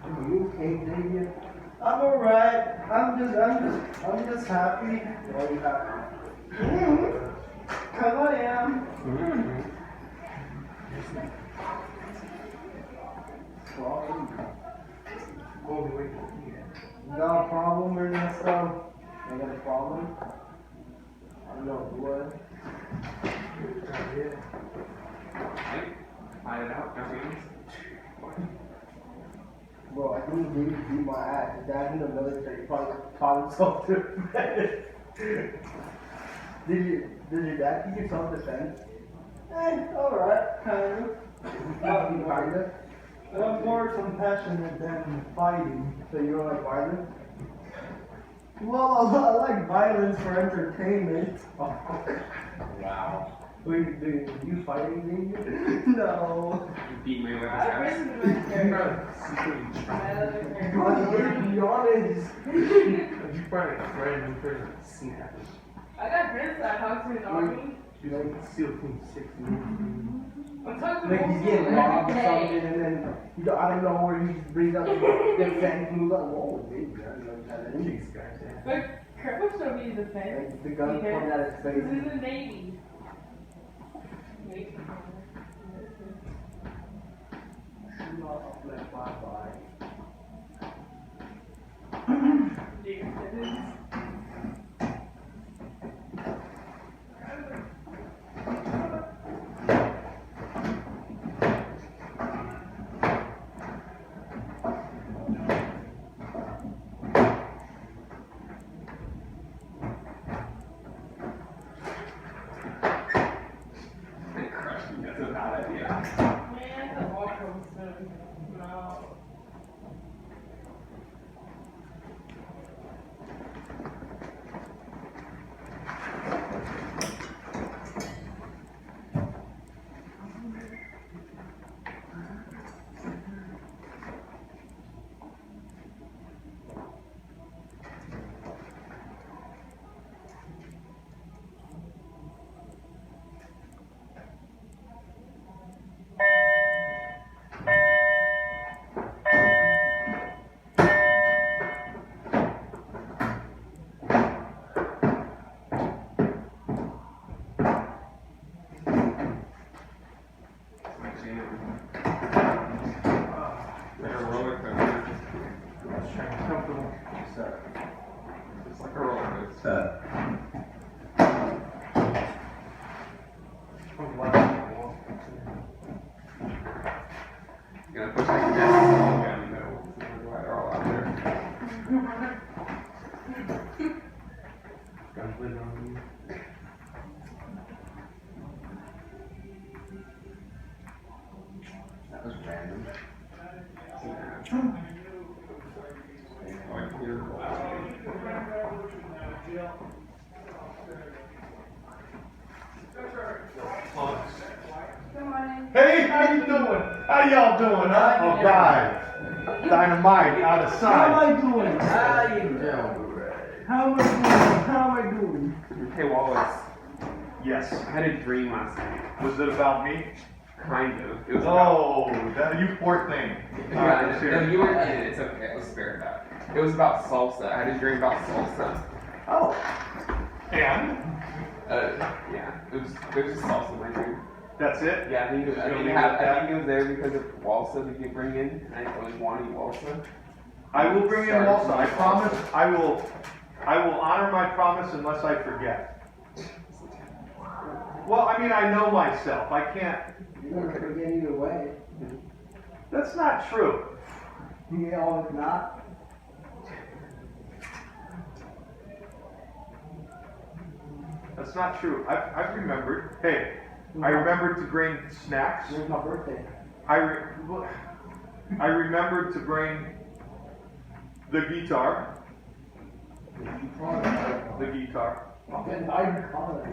Are you okay, David? I'm alright. I'm just happy. Why are you happy? Cause I am. You got a problem, Ernesto? I got a problem? I don't know what. Find it out, nothing. Bro, I think David beat my ass. His dad's in the military. Probably taught himself to defend. Did your dad teach you self-defense? Alright, kind of. Not kind of. I'm more compassionate than fighting. So you don't like violence? Well, I like violence for entertainment. Wow. Wait, do you fight anything? No. You beat me with his I got ass. friends in the military. Be honest. You probably a friend in prison. Snap. I got friends that talk to me in the army. You like SEAL Team 6. I'm talking Like to he's getting robbed or something, and then I don't know where he brings up the defense and he's like, whoa, baby, I don't know how to do Jeez, guys, yeah. But Kirk showed me the defense. Like the gun pointed at his face. He's in the Navy. Shoot off like bye-bye. Crushing, that's a bad idea. Man, the walk comes soon. No. Like a roller coaster. Comfortable. It's like a roller coaster. You're gonna push like this all down the middle. Why they're all out there. Guns later on you. That was random. Like here. Good morning. Hey, how you doing? How y'all doing, huh? Oh, God. Dynamite out of How sight. am I doing? How you doing? How am I doing? How am I doing? Hey Wallace, Yes. I had a dream last night. Was it about me? Kind of. It was about. Oh, that you poor thing. Yeah, let's no, hear it. you weren't in it. It's okay. Let's spare that. It was about salsa. I had a dream about salsa. Oh. And? Yeah. It was just salsa in my dream. That's it? Yeah, I think it was there because of walsa that you bring in. And I always want to eat walsa. I will bring in Walsa. I promise I will honor my promise unless I forget. Well, I mean, I know myself. I can't. You're gonna forget either way. That's not true. Yeah, oh, it's not. That's not true. I've remembered. Hey, I remembered to bring snacks. It was my birthday. I remembered to bring the guitar. The guitar. And I recall it.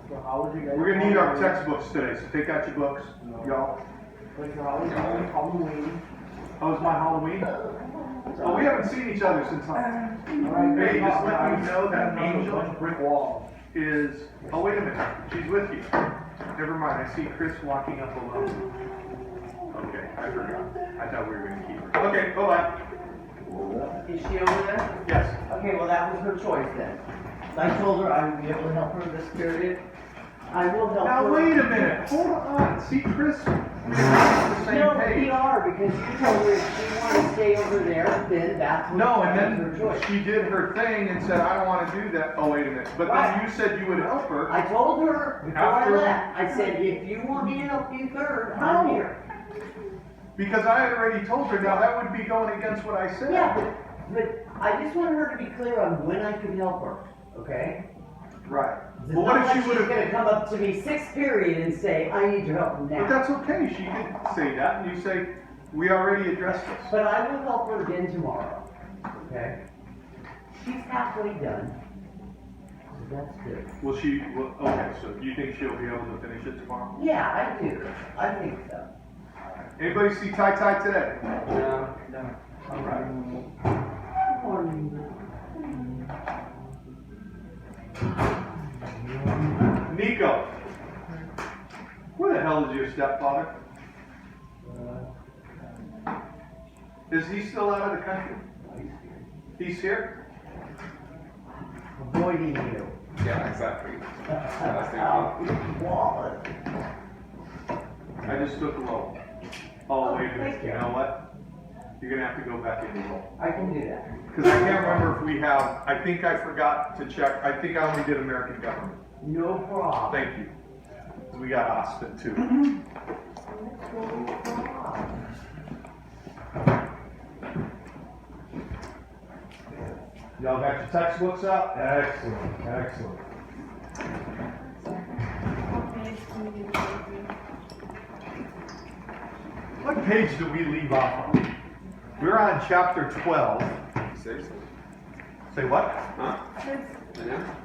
So how was you guys? We're gonna need our textbooks today, so take out your books, y'all. Like, how was your Halloween? How was my Halloween? Oh, we haven't seen each other since. Alright, Hey, just let me know that Angel Angel. and brick wall. is, oh, wait a minute, she's with you. Never mind, I see Chris walking up alone. Okay, I forgot. I thought we were gonna keep her. Okay, bye-bye. Is she over there? Yes. Okay, well, that was her choice then. I told her I would be able to help her this period. I will help her. Now, wait a minute, hold on. See, Chris, we're on the same No, we page. are, because you told her if she wanted to stay over there, then that's No, and her then choice. she did her thing and said, I don't wanna do that. Oh, wait a minute. But then Right. you said you would help her. I told her before I After- left, I said, if you want me to help you third, I'm No. here. Because I had already told her, now that would be going against what I said. Yeah, but I just wanted her to be clear on when I could help her, okay? Right. It's But what not if like she she's would've, gonna come up to me sixth period and say, I need your help now. but that's okay, she could say that, and you say, we already addressed this. But I will help her again tomorrow, okay? She's halfway done. So that's good. Will she, okay, so you think she'll be able to finish it tomorrow? Yeah, I do. I think so. Anybody see Tai Tai today? No, no. All right. Good morning. Nico, where the hell is your stepfather? Is he still out of the country? He's here? Avoiding you. Yeah, exactly. Wallace. I just took a roll. Oh, wait a minute, thank you you. know what? You're gonna have to go back in the roll. I can do that. Because I can't remember if we have, I think I forgot to check, I think I only did American government. No problem. Thank you. We got Austin too. Y'all got your textbooks out? Excellent, excellent. What page did we leave off on? We're on chapter 12. Seriously? Say what? Huh? Yeah?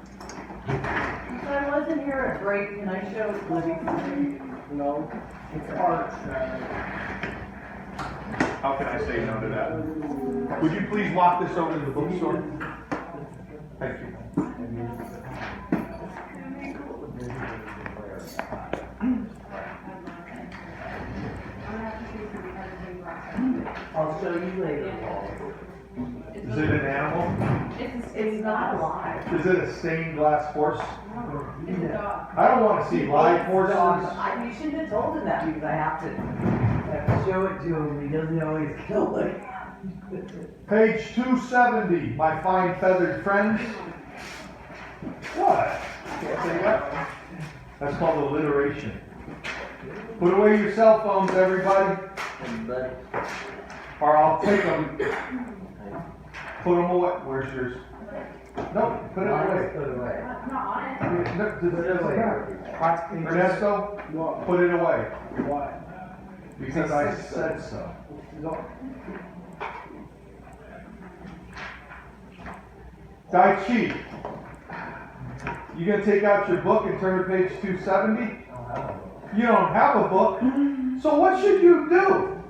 So I wasn't here at break, can I show Libby something? No. It's art. How can I say no to that? Would you please walk this over to the bookstore? Thank you. I'll show you later. Is it an animal? It's not alive. Is it a stained glass horse? It's a dog. I don't want to see live horses. You shouldn't have told him that because I have to show it to him. He doesn't always kill it. Page 270, my fine feathered friends. What? That's called alliteration. Put away your cell phones, everybody, or I'll take them. Put them away. Where's yours? No, put it away. Put it away. Not on it. No, does it matter? Ernesto, put it away. Why? Because I said so. Tai Chi, you gonna take out your book and turn to page 270? You don't have a book, so what should you do?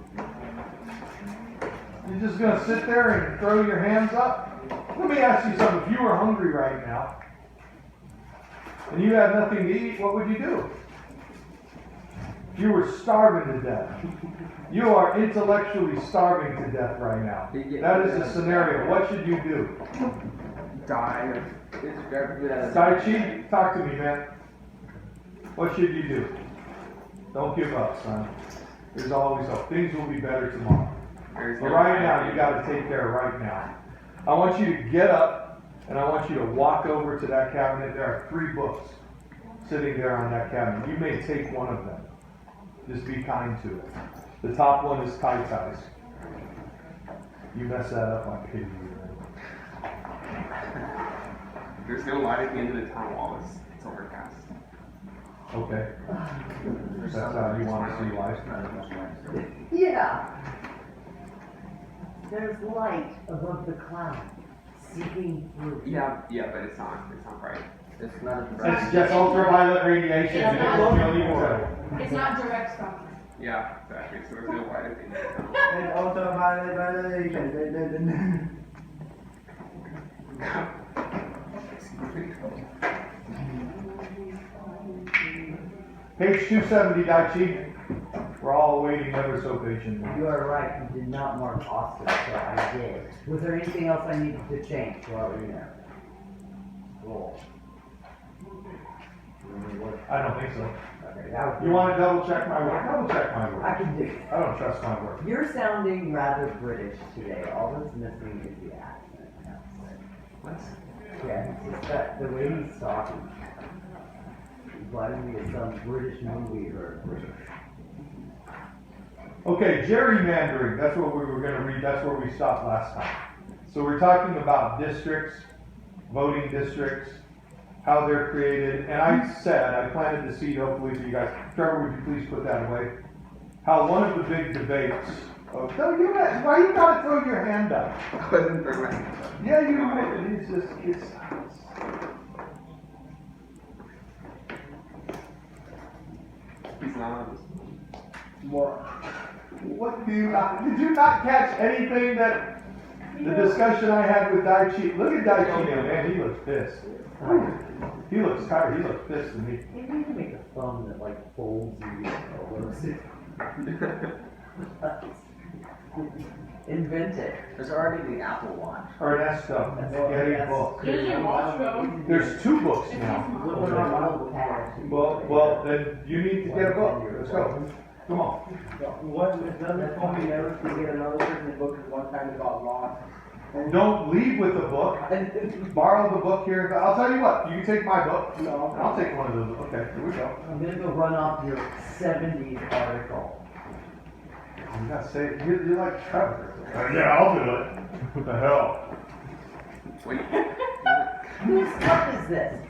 You're just gonna sit there and throw your hands up? Let me ask you something, if you were hungry right now, and you had nothing to eat, what would you do? If you were starving to death, you are intellectually starving to death right now. That is the scenario, what should you do? Die. Tai Chi, talk to me, man. What should you do? Don't give up, son. There's always hope. Things will be better tomorrow. But right now, you gotta take care of right now. I want you to get up, and I want you to walk over to that cabinet. There are 3 books sitting there on that cabinet. You may take one of them. Just be kind to it. The top one is Tai Tai's. You mess that up, I pity you. There's no light at the end of the tunnel, Wallace. It's overcast. Okay. That's how you want to see life. Yeah. There's light above the cloud, seeping through. Yeah, but it's not bright. It's not It's just ultraviolet radiation. It's not- You don't even know. It's not direct sunlight. Yeah, exactly. So there's no light at the end of the tunnel. And ultraviolet. Page 270, Daichi. We're all waiting ever so patiently. You are right, you did not mark Austin, so I did. Was there anything else I needed to change while we were there? Cool. I don't think so. Okay, that was. You wanna double check my work? Double check my I work. can do. I don't trust my work. You're sounding rather British today. All that's missing is the accent. What? Yeah, it's just that the way he's talking. He's letting me at some British movie or British. Okay, gerrymandering, that's what we were gonna read, that's where we stopped last time. So we're talking about districts, voting districts, how they're created, and I said, I planted the seed hopefully for you guys. Trevor, would you please put that away? How one of the big debates, why you gotta throw your hand up? I wasn't for my. Yeah, you would, it's just, it's. He's not. What did you not catch anything that, the discussion I had with Daichi? Look at Daichi now, man, he looks pissed. He looks tired, he looks pissed to me. Maybe you can make a thumb that like folds you almost. Invent it. There's already the Apple Watch. Ernesto, get a book. There's your watch though. There's 2 books now. Well, then you need to get a book, let's go. Come on. What, if doesn't told me never to get another certain book, because one time it got lost. Don't leave with the book, borrow the book here, I'll tell you what, you can take my book, and No, I'll take one of those, okay, here we go. I'm gonna go run off your 70s article. You gotta say, you're like Trevor. Yeah, I'll do it. What the hell? Wait. Whose cup is this?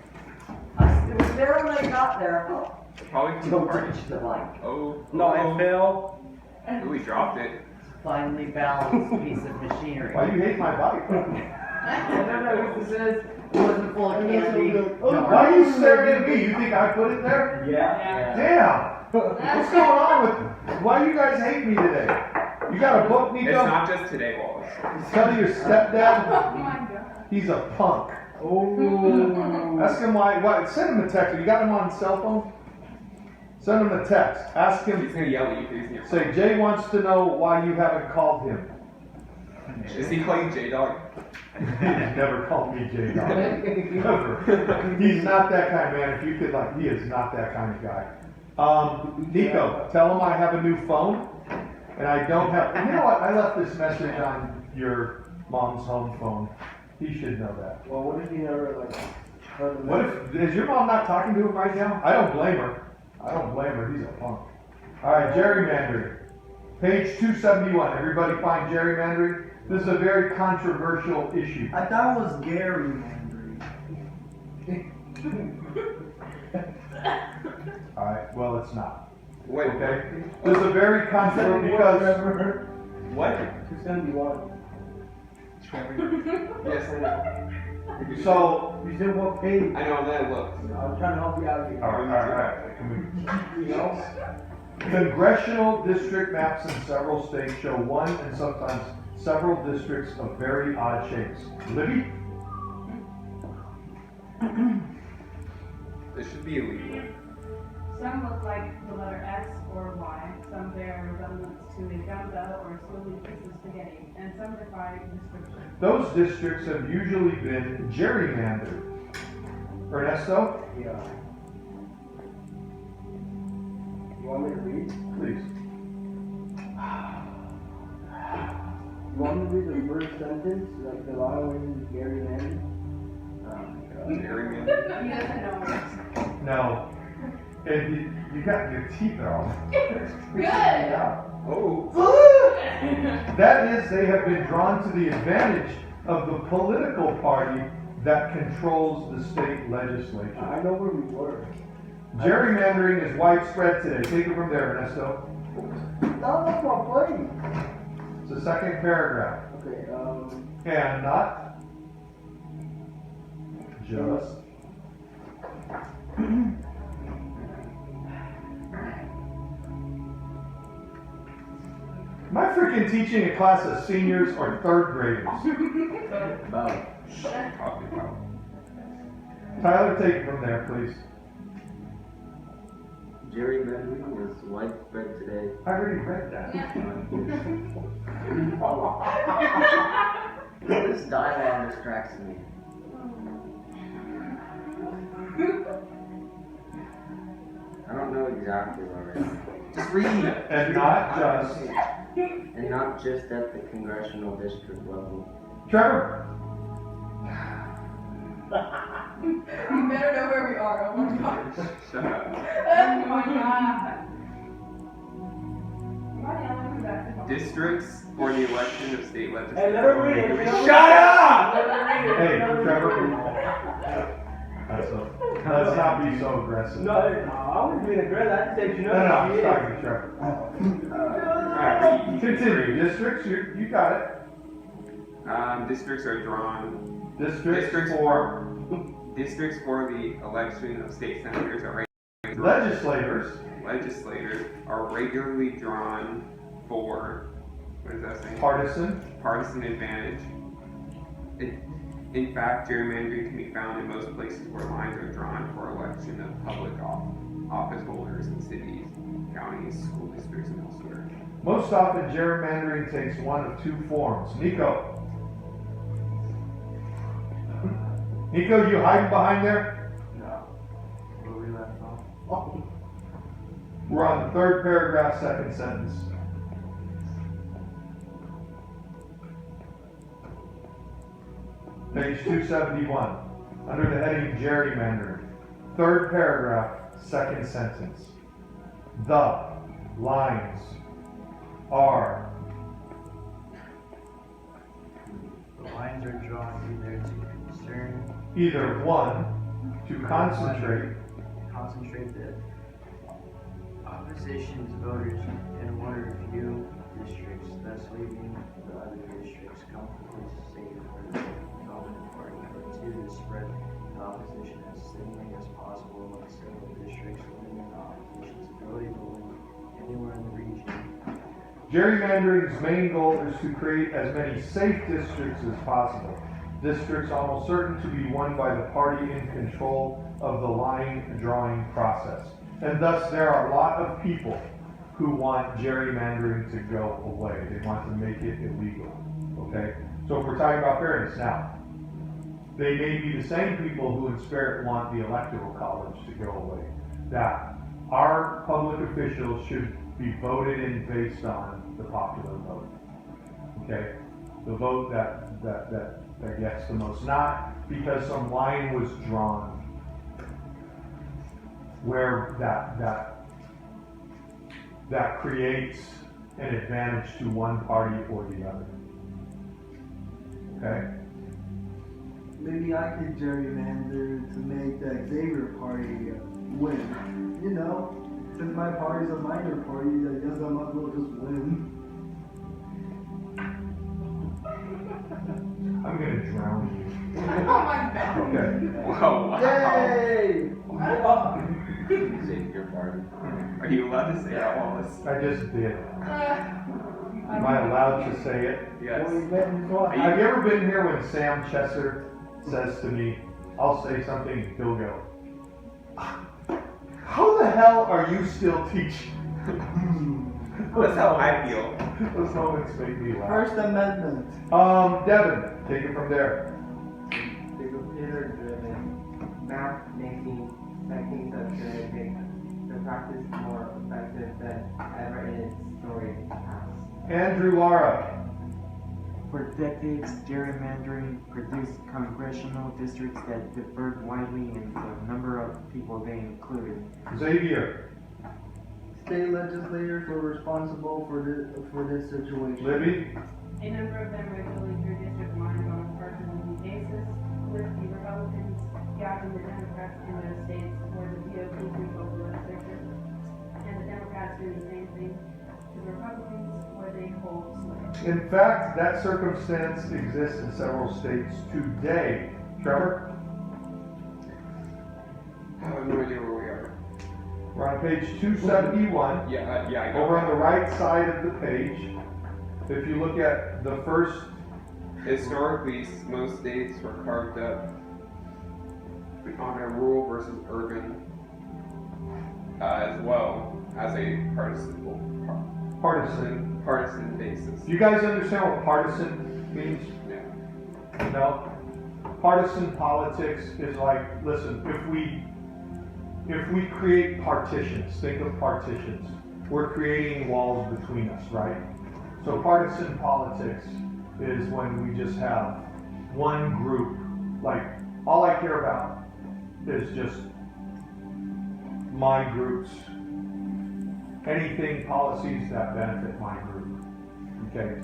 It was there when I got there. Oh, Probably too don't hard. touch the mic. Oh. no, oh. it fell. Oh, we dropped it. Finely balanced piece of machinery. Why you hate my bike? I don't know what this is. It wasn't full of candy. Why are you staring at me? You think I put it there? Yeah. Damn! What's going on with, why you guys hate me today? You got a book, It's Nico? not just today, Wallace. Tell your stepdad Oh my god. he's a punk. Oh. Ask him why, send him a text. You got him on cell phone? Send him a text. Ask He's him, gonna yell at you because he's in your say, Jay wants to know why you haven't called him. Does he call you J-Dog? He's never called me Jay Dog. Never. He's not that kind of man. If you could he is not that kind of guy. Nico, tell him I have a new phone, and I don't have, and you know what, I left this message on your mom's home phone. He should know that. Well, what if you never, heard the What if, is your mom not talking to him right now? I don't blame her. He's a punk. Alright, gerrymandering. Page 271, everybody find gerrymandering? This is a very controversial issue. I thought it was Gary Mandry. Alright, well, it's not. Wait, Okay? This is a very controversial, because what? It's gonna be one. Yes, I know. So, You said what page? I know, then look. I'm trying to help you out here. alright. You know? Congressional district maps in several states show one and sometimes several districts of very odd shapes. Libby? This should be illegal. Some look like the letter X or Y, some bear resemblance to a gumbo or a slowly piece of spaghetti, and some defy description. Those districts have usually been gerrymandered. Ernesto, Yeah. You want me to read? please. You want me to read the first sentence, like the line Gary Mandry? Gerrymander. He doesn't know it. No. And you got your teeth are all. Good! Oh. That is, they have been drawn to the advantage of the political party that controls the state legislature. I know where we were. Gerrymandering is widespread today. Take it from there, Ernesto. No, that's my point. It's the second paragraph. Okay, And not just. Am I freaking teaching a class of seniors or third graders? Talking about. Tyler, take it from there, please. Gerrymandering is widespread today. I already read that. This dialogue distracts me. I don't know exactly where it is. Just read. And not just, And not just at the congressional district level. Trevor, You better know where we are, oh my gosh. Shut up. Oh my god. Why the hell are we back to Districts for the election of state Hey, legislators. let her read it. We don't- Shut up! Let her read it. Hey, Let her read Trevor. it. let's not be so aggressive. No, I wasn't being aggressive. I just said, you know. No, I'm she just is. talking to Trevor. Continue, districts, you got it. Districts are drawn. Districts Districts for Districts for the election of state senators are legislators, legislators are regularly drawn for, what does that say? partisan, Partisan advantage. In fact, gerrymandering can be found in most places where lines are drawn for election of public office holders in cities, counties, school districts, and elsewhere. most often gerrymandering takes one of two forms. Nico, you hiding behind there? No. Where we left off? We're on the third paragraph, second sentence. Page 271, under the heading gerrymandering. Third paragraph, second sentence. The lines are The lines are drawn either to concern, either one, to concentrate, concentrate the opposition's voters in one or few districts, thus leaving the other districts comfortably safe for the dominant party, or two, to spread the opposition as thinly as possible among several districts, limiting the opposition's ability to win anywhere in the region. Gerrymandering's main goal is to create as many safe districts as possible. Districts almost certain to be won by the party in control of the line drawing process. And thus there are a lot of people who want gerrymandering to go away. They want to make it illegal. Okay? So if we're talking about fairness now, they may be the same people who in spirit want the electoral college to go away. That our public officials should be voted in based on the popular vote. Okay? The vote that gets the most, not because some line was drawn where that creates an advantage to one party or the other. Okay? Maybe I could gerrymander to make the Xavier party win. You know, since my party's a minor party, I guess I might as well just win. I'm gonna drown you. Oh my god. Okay. Whoa, wow. Yay! Xavier party. Are you allowed to say that, Wallace? I just did. Am I allowed to say it? Yes. Well, you bet me what. Have you ever been here when Sam Chesser says to me, I'll say something, and he'll go, how the hell are you still teaching? That's how I feel. Those moments make me laugh. First Amendment. Devin, take it from there. The computer-driven map-making techniques that should make the practice more effective than ever in its storied past. Andrew Lara. For decades, gerrymandering produced congressional districts that differed widely in the number of people they included. Xavier. State legislators were responsible for this situation. Libby. A number of them regularly drew district lines on a partisan basis, with the Republicans gapping the Democrats in those states where the GOP controlled the legislature, and the Democrats doing the same thing to the Republicans where they hold sway. In fact, that circumstance exists in several states today. Trevor? I have no idea where we are. We're on page 271. Yeah, I got Over on it. the right side of the page, if you look at the first, Historically, most states were carved up on a rural versus urban as well as a partisan basis. Do you guys understand what partisan means? Yeah. No? Partisan politics is like, listen, if we create partitions, think of partitions. We're creating walls between us, right? So partisan politics is when we just have one group, like, all I care about is just my groups, anything, policies that benefit my group, okay?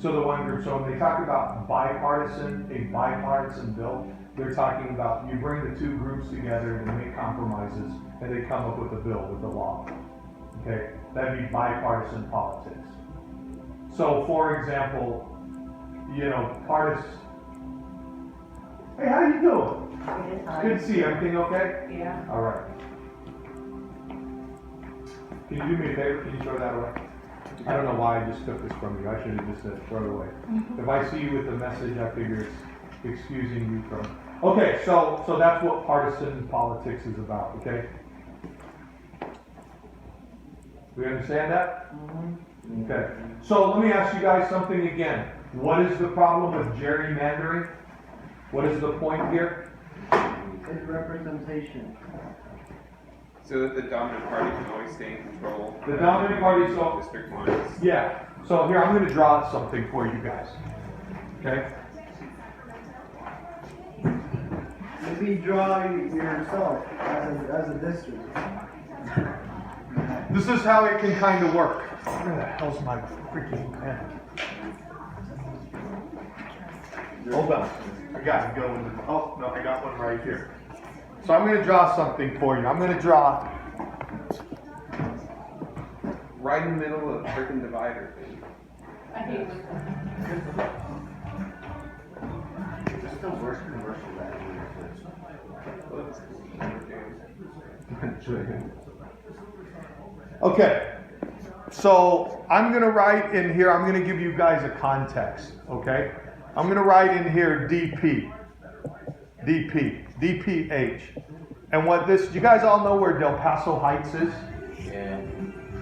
So the one group, so when they talk about bipartisan, a bipartisan bill, they're talking about you bring the two groups together and make compromises and they come up with a bill, with a law, okay? That'd be bipartisan politics. So for example, hey, how you doing? Good to see you. Everything okay? Yeah. All right. Can you do me a favor? Can you throw that away? I don't know why I just took this from you. I should have just said throw it away. If I see you with a message, I figure it's excusing you from. Okay, so that's what partisan politics is about. Okay. We understand that? Okay. So let me ask you guys something again. What is the problem with gerrymandering? What is the point here? It's representation. So that the dominant party can always stay in control. The dominant party, so district lines. yeah. So here I'm going to draw something for you guys. Okay. Maybe draw yourself as a district. This is how it can kind of work. Where the hell's my freaking pen? Hold on. I got it going. Oh, no, I got one right here. So I'm going to draw something for you. I'm going to draw. Right in the middle of the freaking divider thing. I hate it. It's the worst commercial that Okay. So I'm going to write in here, I'm going to give you guys a context. Okay. I'm going to write in here DP. DPH. And what this, you guys all know where Del Paso Heights is? Yeah.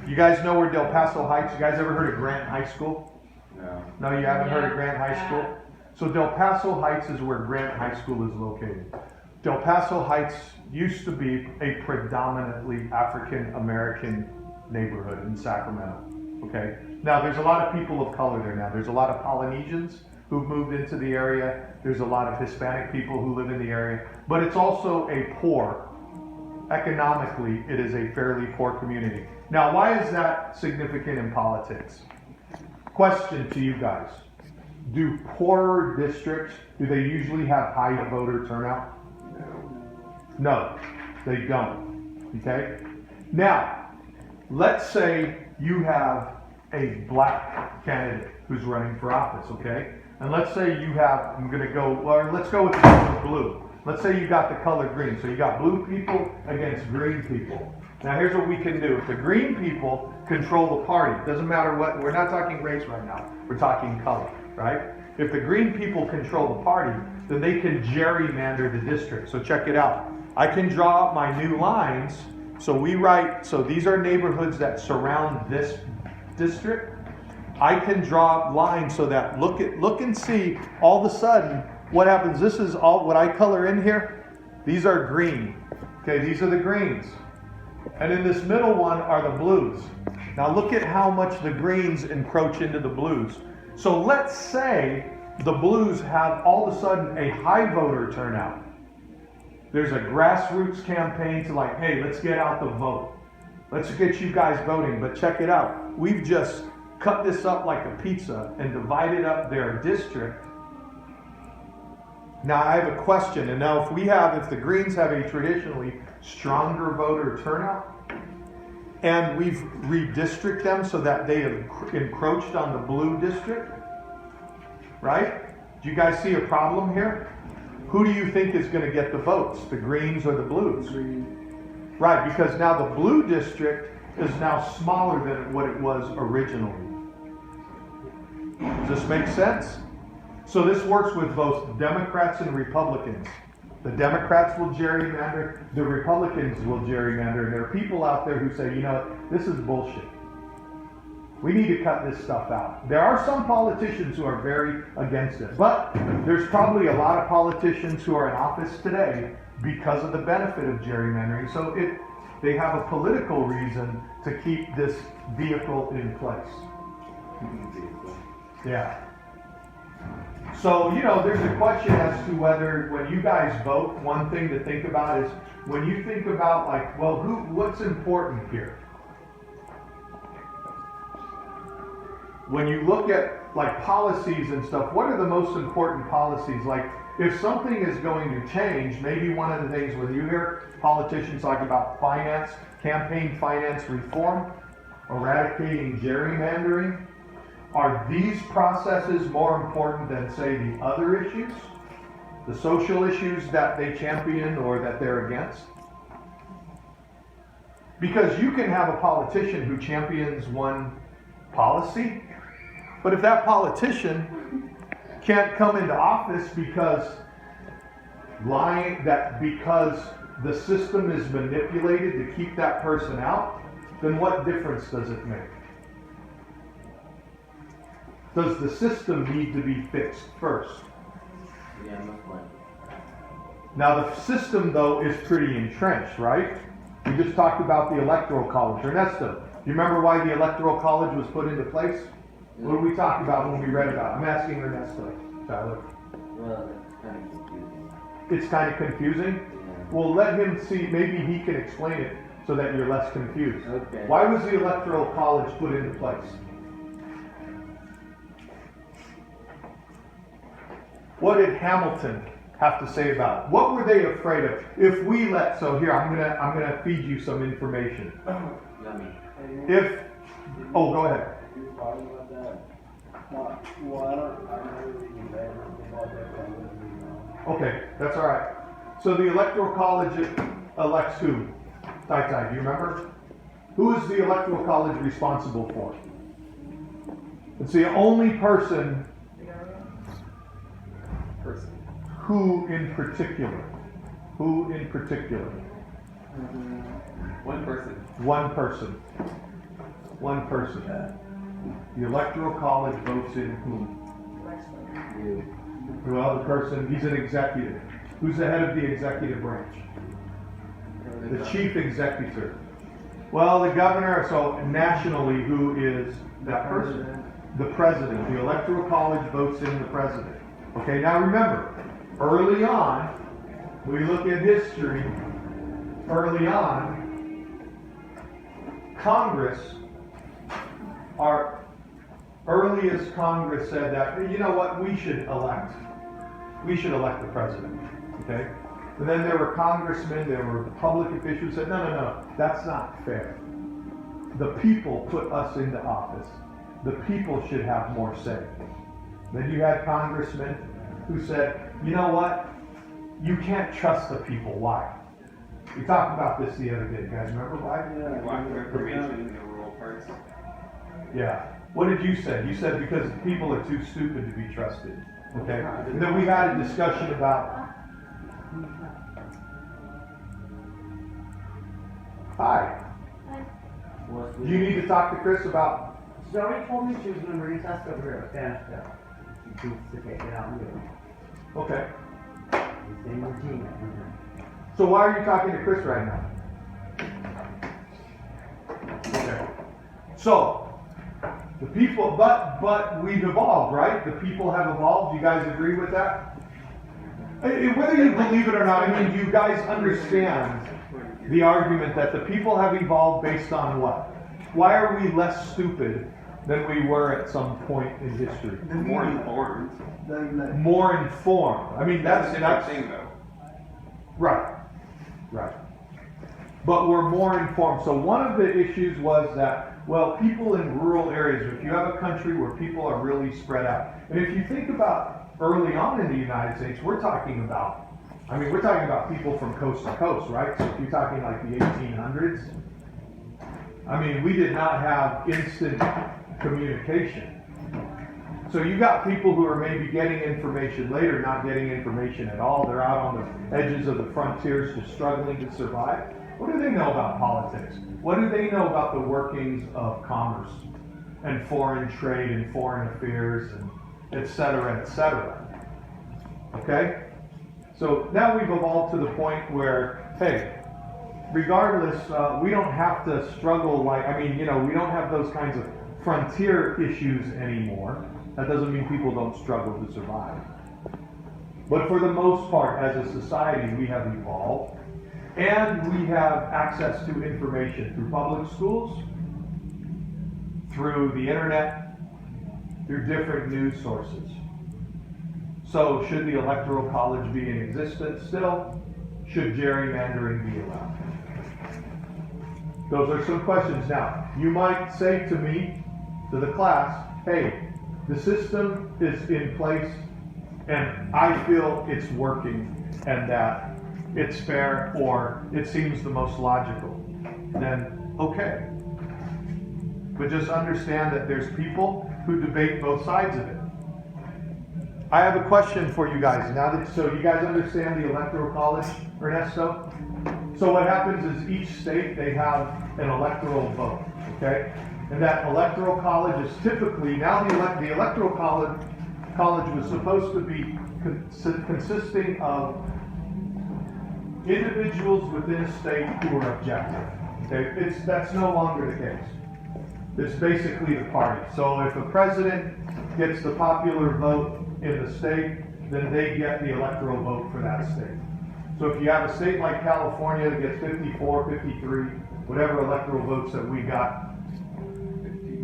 You guys know where Del Paso Heights, you guys ever heard of Grant High School? No. No, you haven't heard of Grant High School? So Del Paso Heights is where Grant High School is located. Del Paso Heights used to be a predominantly African American neighborhood in Sacramento. Okay? Now there's a lot of people of color there now. There's a lot of Polynesians who've moved into the area. There's a lot of Hispanic people who live in the area. But it's also a poor, economically, it is a fairly poor community. Now, why is that significant in politics? Question to you guys. Do poorer districts, do they usually have high voter turnout? No, they don't. Okay? Now, let's say you have a black candidate who's running for office, okay? And let's say you have, I'm going to go, or let's go with the color blue. Let's say you got the color green. So you got blue people against green people. Now here's what we can do. If the green people control the party, doesn't matter what, we're not talking race right now. We're talking color, right? If the green people control the party, then they can gerrymander the district. So check it out. I can draw up my new lines. So we write, so these are neighborhoods that surround this district. I can draw lines so that look and see all of a sudden what happens. This is all what I color in here. These are green. Okay, these are the greens. And in this middle one are the blues. Now look at how much the greens encroach into the blues. So let's say the blues have all of a sudden a high voter turnout. There's a grassroots campaign to like, hey, let's get out the vote. Let's get you guys voting. But check it out. We've just cut this up like a pizza and divided up their district. Now I have a question, and now if the Greens have a traditionally stronger voter turnout, and we've redistricted them so that they have encroached on the blue district, right? Do you guys see a problem here? Who do you think is going to get the votes, the Greens or the Blues? Right, because now the blue district is now smaller than what it was originally. Does this make sense? So this works with both Democrats and Republicans. The Democrats will gerrymander, the Republicans will gerrymander, and there are people out there who say, you know what, this is bullshit. We need to cut this stuff out. There are some politicians who are very against it, but there's probably a lot of politicians who are in office today because of the benefit of gerrymandering. So they have a political reason to keep this vehicle in place. Yeah. So, you know, there's a question as to whether, when you guys vote, one thing to think about is, when you think about, like, well, what's important here? When you look at, like, policies and stuff, what are the most important policies? Like, if something is going to change, maybe one of the things when you hear politicians talk about finance, campaign finance reform, eradicating gerrymandering, are these processes more important than, say, the other issues? The social issues that they champion or that they're against? Because you can have a politician who champions one policy, but if that politician can't come into office because the system is manipulated to keep that person out, then what difference does it make? Does the system need to be fixed first? Yeah, most likely. Now the system, though, is pretty entrenched, right? We just talked about the Electoral College. Ernesto, do you remember why the Electoral College was put into place? What did we talk about when we read about it? I'm asking Ernesto, Tyler. Well, it's kind of confusing. It's kind of confusing? Yeah. Well, let him see, maybe he can explain it so that you're less confused. Okay. Why was the Electoral College put into place? What did Hamilton have to say about it? What were they afraid of? If we let, so here, I'm gonna feed you some information. Yummy. Oh, go ahead. Okay, that's all right. So the Electoral College elects who? Tai, do you remember? Who is the Electoral College responsible for? It's the only person. Who in particular? Who in particular? One person. One person. One person. The Electoral College votes in whom? You. Well, the person, he's an executive. Who's the head of the executive branch? The chief executive. Well, the governor, so nationally, who is that person? The president. The Electoral College votes in the president. Okay, now remember, early on, we look at history, early on, Congress, our earliest Congress said that, you know what, we should elect the president, okay? And then there were congressmen, there were public officials who said, no, that's not fair. The people put us into office. The people should have more say. Then you had congressmen who said, you know what? You can't trust the people. Why? We talked about this the other day, guys. Remember why? Lack of information in the rural parts. Yeah. What did you say? You said because people are too stupid to be trusted. Okay? And then we had a discussion about... Hi. Do you need to talk to Chris about... She's already told me she was gonna bring a test over here at Spanish Town. She needs to take it out and do it. Okay. The same routine. So why are you talking to Chris right now? Okay. So, the people, but we've evolved, right? The people have evolved. You guys agree with that? Whether you believe it or not, I mean, you guys understand the argument that the people have evolved based on what? Why are we less stupid than we were at some point in history? More informed. More informed. I mean, that's thing, though. Right. But we're more informed. So one of the issues was that, well, people in rural areas, if you have a country where people are really spread out, and if you think about early on in the United States, we're talking about people from coast to coast, right? So if you're talking like the 1800s, I mean, we did not have instant communication. So you got people who are maybe getting information later, not getting information at all. They're out on the edges of the frontiers, just struggling to survive. What do they know about politics? What do they know about the workings of commerce and foreign trade and foreign affairs and et cetera, et cetera? Okay? So now we've evolved to the point where, hey, regardless, we don't have to struggle we don't have those kinds of frontier issues anymore. That doesn't mean people don't struggle to survive. But for the most part, as a society, we have evolved, and we have access to information through public schools, through the internet, through different news sources. So should the Electoral College be in existence still? Should gerrymandering be allowed? Those are some questions. Now, you might say to me, to the class, hey, the system is in place and I feel it's working and that it's fair or it seems the most logical. Then, okay. But just understand that there's people who debate both sides of it. I have a question for you guys. So you guys understand the Electoral College, Ernesto? So what happens is each state, they have an electoral vote, okay? And that Electoral College is typically, now the Electoral College was supposed to be consisting of individuals within a state who are objective, okay? That's no longer the case. It's basically the party. So if a president gets the popular vote in the state, then they get the electoral vote for that state. So if you have a state like California that gets 54, 53, whatever electoral votes that we got,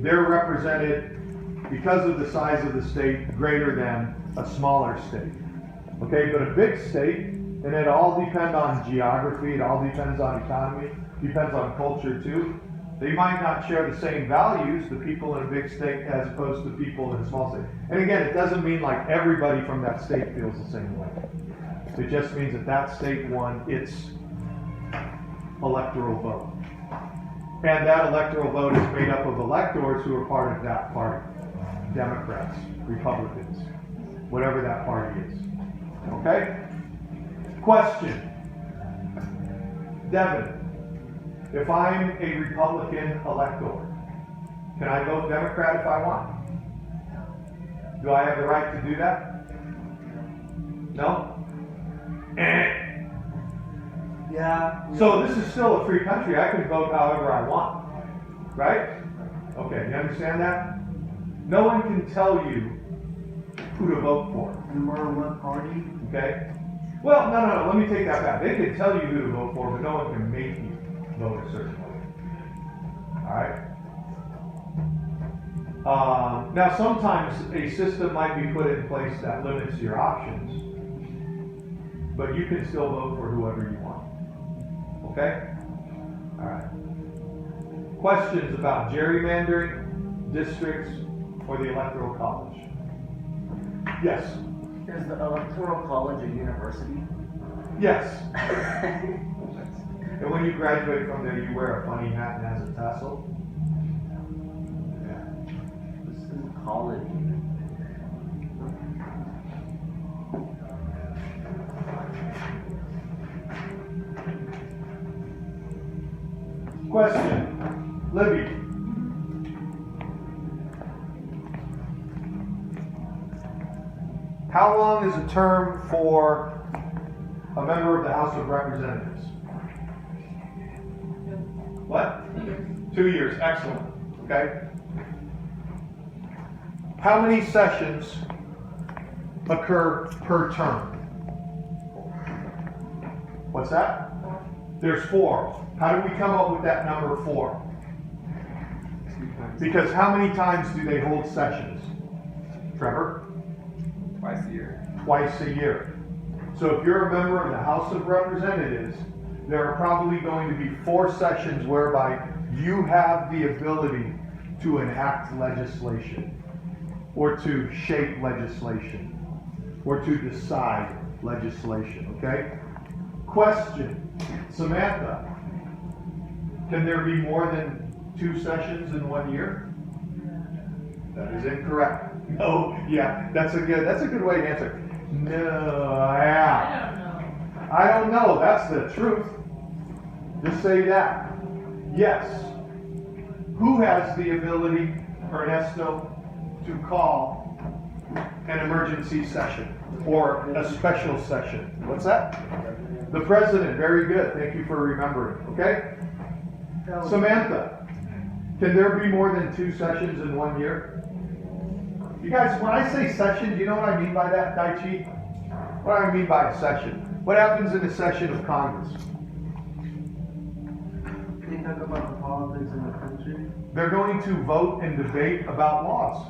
they're represented because of the size of the state greater than a smaller state. Okay, but a big state, and it all depends on geography, it all depends on economy, depends on culture too. They might not share the same values, the people in a big state, as opposed to people in a small state. And again, it doesn't mean like everybody from that state feels the same way. It just means that that state won its electoral vote. And that electoral vote is made up of electors who are part of that party. Democrats, Republicans, whatever that party is. Okay? Question. Devin, if I'm a Republican elector, can I vote Democrat if I want? Do I have the right to do that? No? Yeah. So this is still a free country. I can vote however I want. Right? Okay, you understand that? No one can tell you who to vote for. No matter what party? Okay? Well, no, let me take that back. They can tell you who to vote for, but no one can make you vote a certain way. Alright? Now sometimes a system might be put in place that limits your options, but you can still vote for whoever you want. Okay? Alright. Questions about gerrymandering, districts, or the Electoral College? Yes? Is the Electoral College a university? Yes. And when you graduate from there, you wear a funny hat and has a tassel? Yeah. This is college. Question. Libby. How long is a term for a member of the House of Representatives? What? 2 years. Excellent. Okay. How many sessions occur per term? What's that? There's 4. How did we come up with that number 4? Because how many times do they hold sessions? Trevor? Twice a year. Twice a year. So if you're a member of the House of Representatives, there are probably going to be 4 sessions whereby you have the ability to enact legislation, or to shape legislation, or to decide legislation, okay? Question. Samantha, can there be more than 2 sessions in 1 year? That is incorrect. No, yeah, that's a good way to answer. No, yeah. I don't know, that's the truth. Just say that. Yes. Who has the ability, Ernesto, to call an emergency session or a special session? What's that? The president, very good. Thank you for remembering, okay? Samantha, can there be more than 2 sessions in 1 year? You guys, when I say session, do you know what I mean by that, Daichi? What do I mean by a session? What happens in a session of Congress? They talk about the politics in the country. They're going to vote and debate about laws,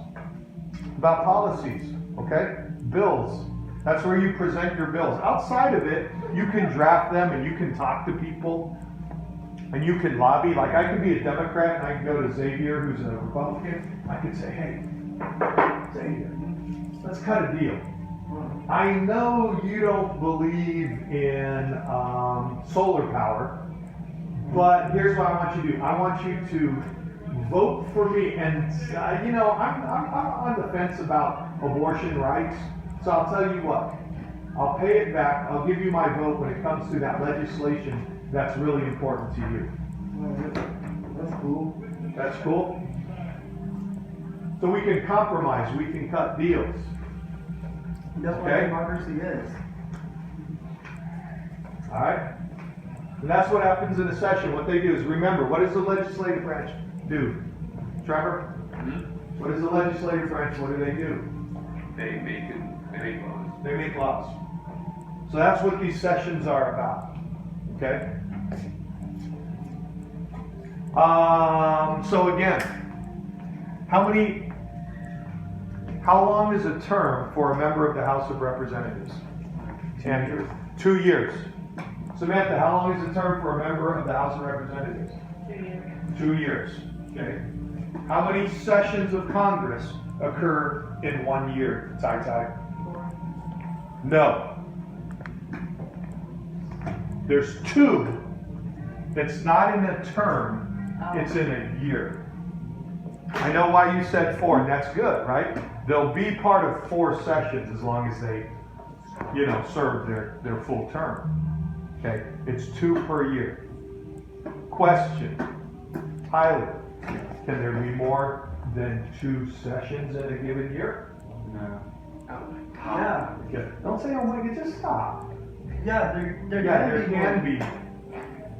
about policies, okay? Bills. That's where you present your bills. Outside of it, you can draft them and you can talk to people and you can lobby. Like I could be a Democrat and I can go to Xavier, who's a Republican. I could say, hey, Xavier, let's cut a deal. I know you don't believe in solar power, but here's what I want you to do. I want you to vote for me. And, I'm on the fence about abortion rights. So I'll tell you what. I'll pay it back. I'll give you my vote when it comes to that legislation that's really important to you. That's cool. That's cool? So we can compromise. We can cut deals. That's what Okay. democracy is. All right? And that's what happens in a session. What they do is, remember, what does the legislative branch do? Trevor? What does the legislative branch, what do? They make laws. They make laws. So that's what these sessions are about. Okay? So again, how long is a term for a member of the House of Representatives? 10 years. 2 years. Samantha, how long is a term for a member of the House of Representatives? 2 years. 2 years. Okay. How many sessions of Congress occur in 1 year, Tai Tai? 4. No. There's 2. It's not in a term, it's in a year. I know why you said 4, and that's good, right? They'll be part of 4 sessions as long as they, serve their full term. Okay, it's 2 per year. Question, Tyler, can there be more than 2 sessions in a given year? No. Yeah. Okay. Don't say, oh my God, just stop. Yeah, there Can be.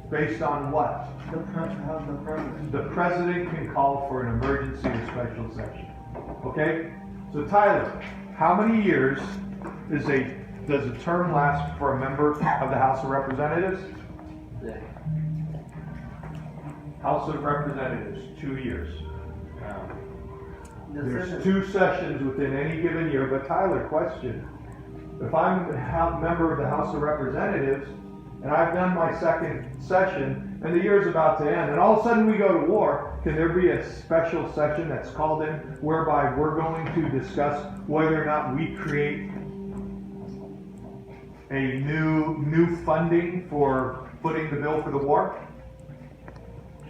Based on what? The president. The president can call for an emergency or special session. Okay? So Tyler, how many years does a term last for a member of the House of Representatives? House of Representatives, 2 years. There's 2 sessions within any given year, but Tyler, question. If I'm a member of the House of Representatives, and I've done my 2nd session, and the year's about to end, and all of a sudden we go to war, can there be a special session that's called in whereby we're going to discuss whether or not we create a new funding for footing the bill for the war?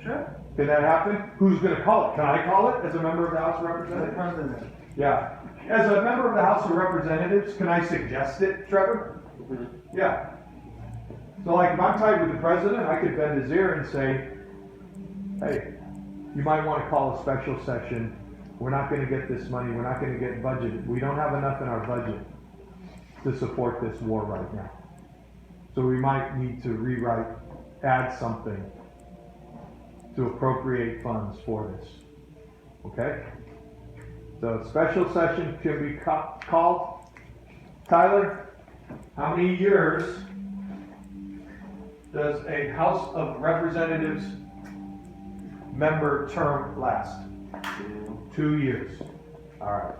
Sure. Can that happen? Who's going to call it? Can I call it as a member of the House of The Representatives? president. Yeah. As a member of the House of Representatives, can I suggest it, Trevor? Yeah. So like if I'm tied with the president, I could bend his ear and say, hey, you might want to call a special session. We're not going to get this money. We're not going to get budgeted. We don't have enough in our budget to support this war right now. So we might need to add something to appropriate funds for this. Okay? So a special session can be called. Tyler, how many years does a House of Representatives member term last? 2 years. All right.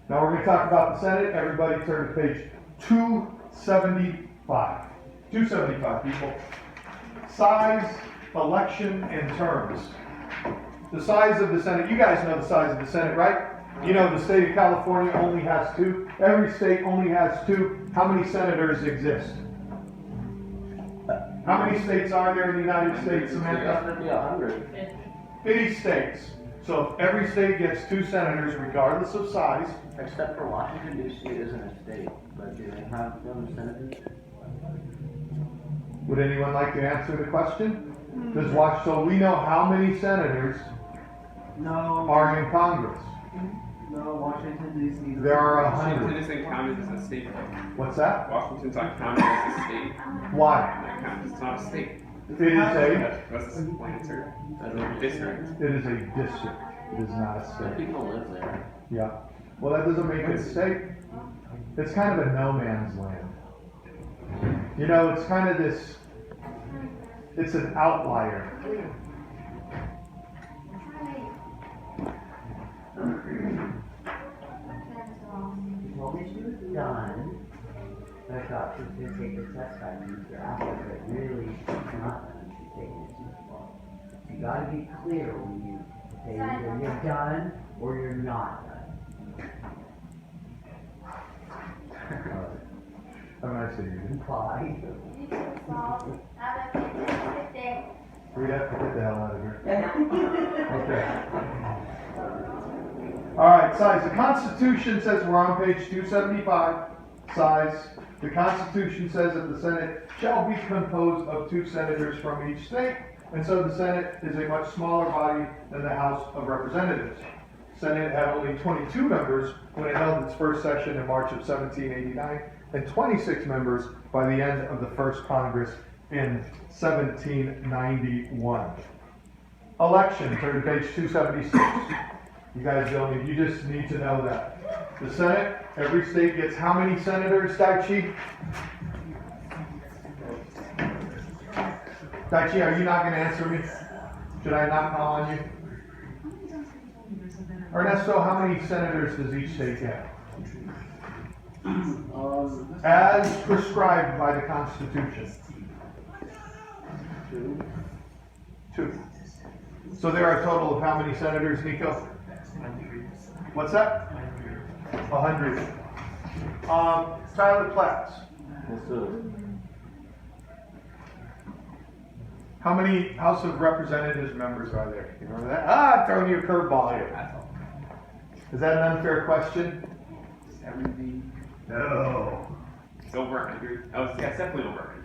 Now we're going to talk about the Senate. Everybody turn to page 275. 275, people. Size, election, and terms. The size of the Senate. You guys know the size of the Senate, right? You know the state of California only has 2. Every state only has 2. How many senators exist? How many states are there in the United States, Samantha? 100. 50 states. So if every state gets 2 senators regardless of size, Except for Washington DC isn't a state, but do they have them senators? would anyone like to answer the question? So we know how many senators No, are in Congress. no, Washington DC. There are Washington 100. isn't counted as a state. What's that? Washington's not counted as a state. Why? It's not a state. It is a, That's the simple answer. That's a district. it is a district. It is not a Some state. people live there. Yeah. Well, that doesn't make it a state. It's kind of a no man's land. You know, it's kind of this, it's an outlier. Well, when she was done, I thought she was gonna take the test back and Mr. Apple, but really, she's not done, she's taking it too far. So you gotta be clear when you say either you're done or you're not done. Have a nice day, you Bye. Rita, get the hell out of here. Okay. All right, size. The Constitution says we're on page 275. Size. The Constitution says that the Senate shall be composed of 2 senators from each state, and so the Senate is a much smaller body than the House of Representatives. Senate had only 22 members when it held its first session in March of 1789, and 26 members by the end of the first Congress in 1791. Election, turn to page 276. You guys don't need, you just need to know that. The Senate, every state gets how many senators, Daichi? Daichi, are you not going to answer me? Should I not call on you? Ernesto, how many senators does each state get? As prescribed by the Constitution. 2. So there are a total of how many senators, Nico? What's that? 100. Tyler Platts. How many House of Representatives members are there? You remember that? I'm throwing you a curveball here. Is that an unfair question? 70. No. It's over 100. Oh, yeah, it's definitely over 100.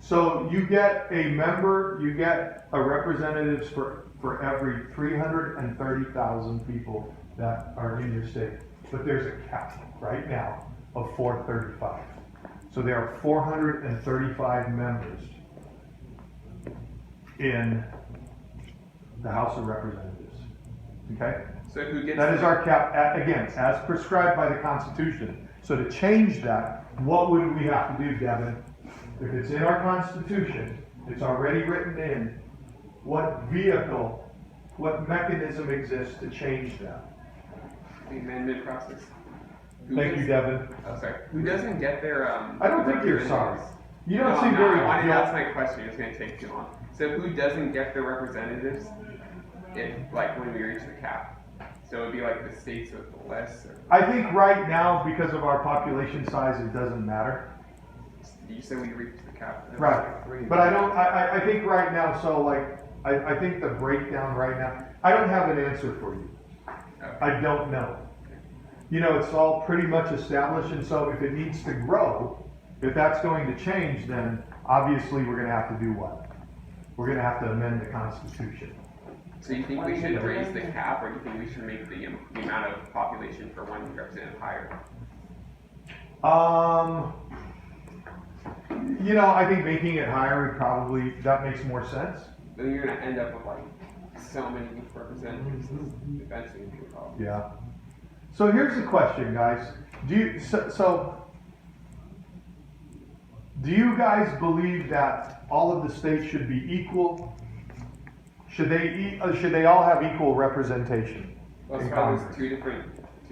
So you get a member, you get a representatives for every 330,000 people that are in your state. But there's a cap right now of 435. So there are 435 members in the House of Representatives. Okay? So who gets That is our cap, again, as prescribed by the Constitution. So to change that, what would we have to do, Devin? If it's in our Constitution, it's already written in, what vehicle, what mechanism exists to change that? the amendment process? Thank you, Devin. Oh, sorry. Who doesn't get their, I don't think you're sorry. You don't No, seem no, very I wanted to guilty. ask my question, it's gonna take too long. So who doesn't get their representatives if, like, when we reach the cap? So it would be like the states with less, or, I think right now, because of our population size, it doesn't matter. you said we reached the cap. Right. But I don't, I think right now, so like, I think the breakdown right now, I don't have an answer for you. Okay. I don't know. You know, it's all pretty much established, and so if it needs to grow, if that's going to change, then obviously we're gonna have to do what? We're gonna have to amend the Constitution. So you think we should raise the cap, or do you think we should make the amount of population for one representative higher? You know, I think making it higher would probably, that makes more sense. Then you're gonna end up with like so many representatives, eventually it'll be a problem. Yeah. So here's the question, guys. Do you guys believe that all of the states should be equal? Should they all have equal representation Well, in that's why Congress? there's two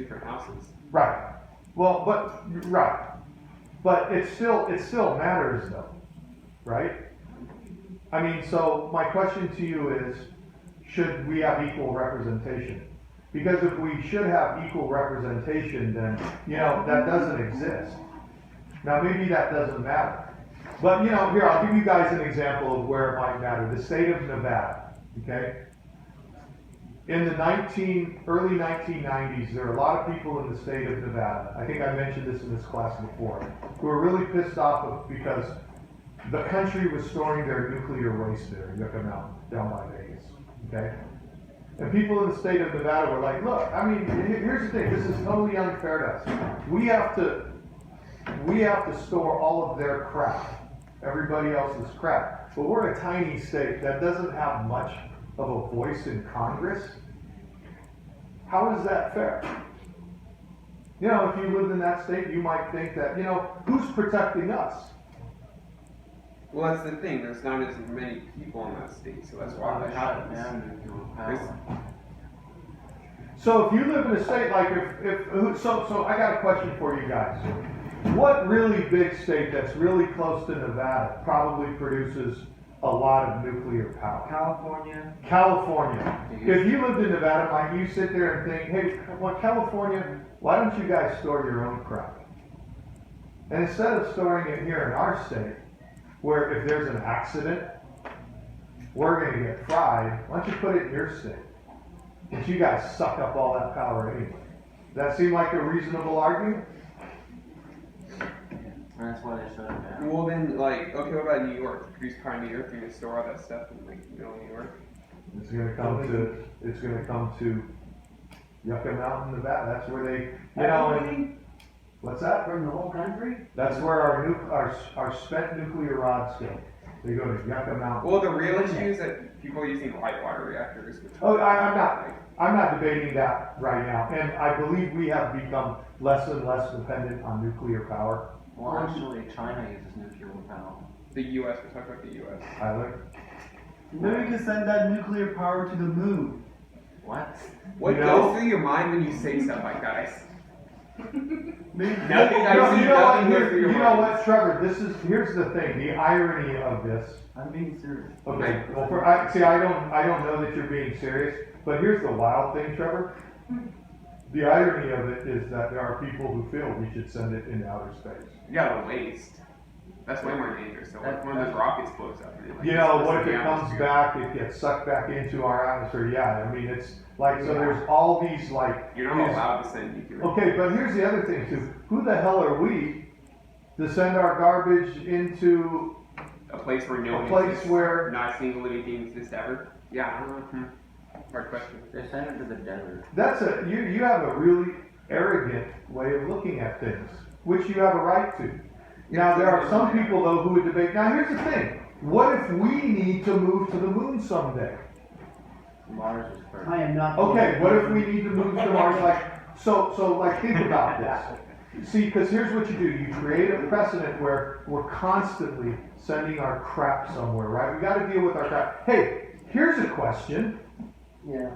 different houses. Right. Well, but it still matters though, right? I mean, so my question to you is, should we have equal representation? Because if we should have equal representation, then, you know, that doesn't exist. Now, maybe that doesn't matter. But, you know, here, I'll give you guys an example of where it might matter. The state of Nevada, okay? in the early 1990s, there were a lot of people in the state of Nevada, I think I mentioned this in this class before, who were really pissed off because the country was storing their nuclear waste there in Yucca Mountain, down by Vegas, okay? And people in the state of Nevada were like, look, I mean, here's the thing, this is totally unfair to us. We have to store all of their crap, everybody else's crap. But we're a tiny state that doesn't have much of a voice in Congress. How is that fair? You know, if you lived in that state, you might think that, you know, who's protecting us? Well, that's the thing, there's not as many people in that state, so that's why that happens. So if you live in a state like so I got a question for you guys. What really big state that's really close to Nevada probably produces a lot of nuclear power? California. California. If you lived in Nevada, might you sit there and think, hey, well, California, why don't you guys store your own crap? And instead of storing it here in our state, where if there's an accident, we're going to get fried, why don't you put it in your state? Since you guys suck up all that power anyway. Does that seem like a reasonable argument? That's why they shut it down. Well then, like, okay, what about New York? Produce power in New York, you're gonna store all that stuff in, like, middle of New York? It's gonna come to Yucca Mountain, Nevada. That's where they, you know, and, what's that? From the whole country? That's where our spent nuclear rods go. They go to Yucca Mountain. Well, the real issue is that people are using light water reactors, which. Oh, I'm not debating that right now. And I believe we have become less and less dependent on nuclear power. Well, actually, China uses nuclear power. The U.S., we're talking about the U.S. Tyler? Maybe we can send that nuclear power to the moon. What? What You know? goes through your mind when you say stuff like that? Maybe Nothing I see, You know what, nothing goes through your you know mind. what, Trevor, here's the thing, the irony of this. I'm being serious. Okay, well, I don't know that you're being serious, but here's the wild thing, Trevor. The irony of it is that there are people who feel we should send it into outer space. You gotta waste. That's way more dangerous. So like one of those rockets blows up. And it, like, You know, explodes what if in it the comes atmosphere. back, it gets sucked back into our atmosphere? Yeah, I mean, it's like, so there's all these like. You're not these- allowed to send nuclear. Okay, but here's the other thing too. Who the hell are we to send our garbage into A place where no a one place exists, where, not a single living thing exists ever. Yeah, I don't know. Hard question. They sent it to the desert. you have a really arrogant way of looking at things, which you have a right to. Now, there are some people though who would debate, now here's the thing, what if we need to move to the moon someday? Mars is first. I am not. Okay, what if we need to move to Mars, so like think about this. See, because here's what you do, you create a precedent where we're constantly sending our crap somewhere, right? We gotta deal with our crap. Hey, here's a question. Yeah.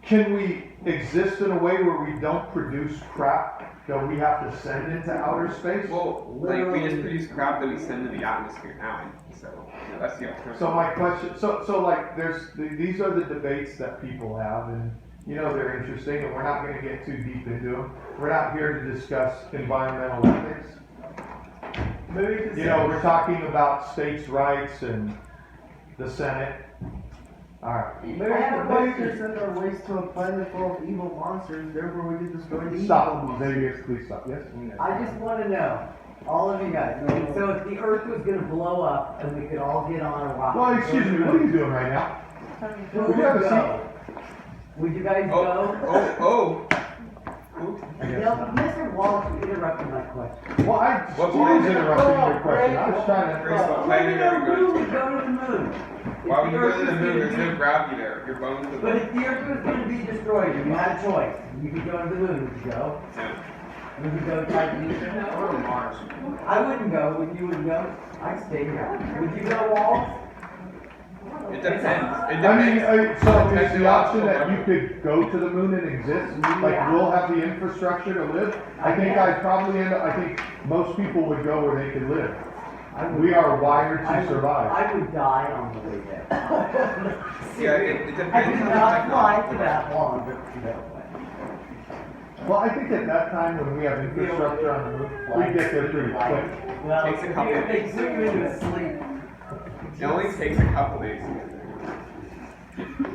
Can we exist in a way where we don't produce crap that we have to send into outer space? Well, like we just produce crap that we send to the atmosphere now. So that's the alternative. So my question, so like these are the debates that people have, and you know they're interesting, and we're not going to get too deep into them. We're not here to discuss environmental ethics. Maybe we can You know, we're talking about states' rights and the Senate. All right, Maybe we can send our waste to a planet full of evil monsters, therefore we can destroy the evil stop. monsters. There you go. Please stop. Yes. I just want to know, all of you guys, so if the Earth was going to blow up and we could all get on a rocket. Well, excuse me. What are you doing right now? Who Would would you have a go? Would you guys go? Oh. No, Mr. Wallace, you interrupted my question. Well, I What was planet? interrupting your question. I was trying to. First of all, Who planet would are we go going to? go to the moon? Why would If you the go Earth to the was moon? gonna There's be- no gravity there. Your bones would. But if the Earth was going to be destroyed, you had a choice. You could go to the moon, would you go? Yeah. Would you go try to meet them? Or to Mars. I wouldn't go. Would you wouldn't go? I'd stay here. Would you go, Wallace? It depends. It I mean, depends. so is the option that you could go to the moon and exist? Like, Yeah. we'll have the infrastructure to live? I think I'd probably end up, I think most people would go where they could live. We are wired to survive. I would die on the way there. Yeah, it I depends did on the not fly technology. for that long, but no way. Well, I think at that time when we have infrastructure on the moon, we get there pretty quick. Well, Takes a couple if they days. put you into a sleep. It only takes a couple days to get there.